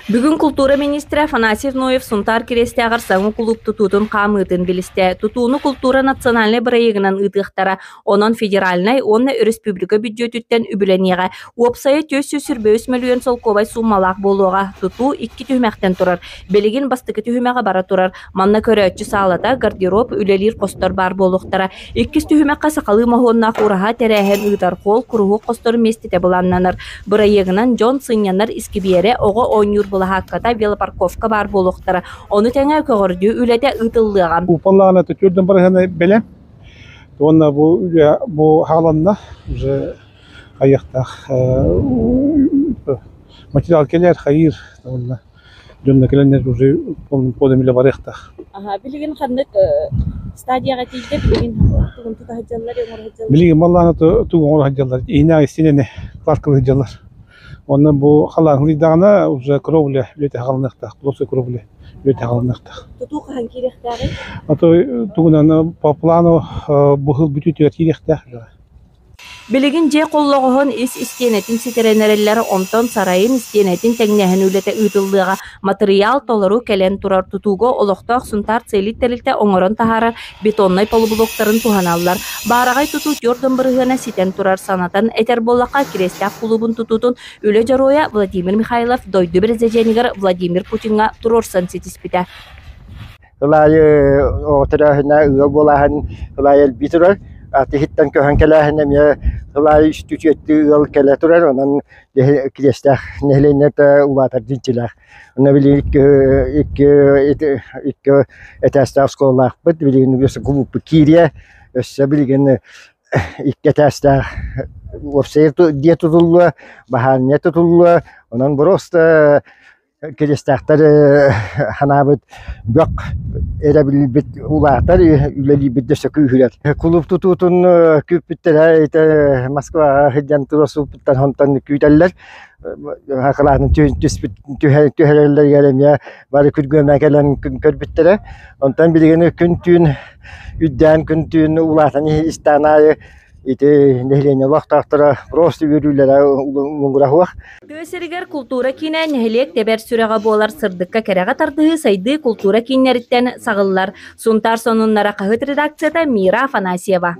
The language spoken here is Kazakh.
Бүгін культура министрі Афанасьев Ноев сунтар кересте ағар саңы клуб tututun қамытын білісті. Tutunu культура национальный бірайығынан ұтықтара, онын федеральный, оны республика бюджетіттен үбіленеға. Уопсайы 445 миллион солковай суммалақ болуға. Туту 2 түймәқтен тұрар. Белеген бастықы түймәға бара тұрар. Манна көрәтчі салата гардероб үлелер қостар бар болуқтара. 2 түймәққа сақалы мағонна құраға тәрәхен ұйтар қол құруғы қостар местете бұланнанар. Бірайығынан Джон Сынянар искебере оғы ойнюр Хакката велопарковка бар болуқтары. Оны тәңе көғірді үләді ұтылыған. Упаллағына түтірдің бірғаны білем. Онна бұл ғаланна аяқтақ материал келер, қайыр. Жонна келенер уже подемілі бар аяқтақ. Білген қандық стадияға тейді, білген тұғын тұта хаджалар, оңыр хаджалар? Білген маллағына тұғын оңыр хаджалар. Ейнағы стенені кларкылы хаджалар. Оны бұл қалаң лидағына уже кровля үлеті ғалынықтақ, плосы кровля үлеті ғалынықтақ. Тұту қаған керектағы? Тұғынан по плану бұғыл бүтітер керектақ. Білеген же қоллығығын істенетін сетеренерелері омтон сарайын істенетін тәңнәхін үлеті ұйтылдыға материал толыру кәлен тұрар тұтуғы олықтақ сұнтар цейлит-тәлілті оңырын тахарар бетонной полубулоқтарын туғаналар. Барағай тұту жордың бірғына сетен тұрар санатан әтер болаққа керестәк клубын тұтутын үлі жароя Владимир Михайлов дойды президенігер Владимир Путинға тұрорсан сетіспіті. Лайы отырағына ұғы болағын лайы бітірір. Атихиттан көһөн келәһенем я хылай студиятты ыл келә турар онан кирестә нәһленнәтә улатар динчиләр. Онна билик ике этәстә школалар бит билген бес клуб кирия өссә билген ике этәстә орсейт дия тутулла баһанне тутулла онан просто Керестәхтәр ханабыт бөк эрәбил бит улатар үлели бит сөкүһүләр. Клуб тутутун күппиттер әйтә Москва һәҗән турысып биттән хантан күтәлләр. Хакыларны төһәрләр гәрәмә бары күргәнә кәлән көрбиттер. Онтан билгәне күн түн үдән күн түн улатан истанай ите нехлене лахтактыра просто үрүләр уңгырахуак. Төсергер культура кине нехлек тебер сүрәгә болар сырдыкка кәрәгә тарды сайды культура киннәриттән сагыллар. Сунтар сонуннара кагыт редакцияда Мира Афанасьева.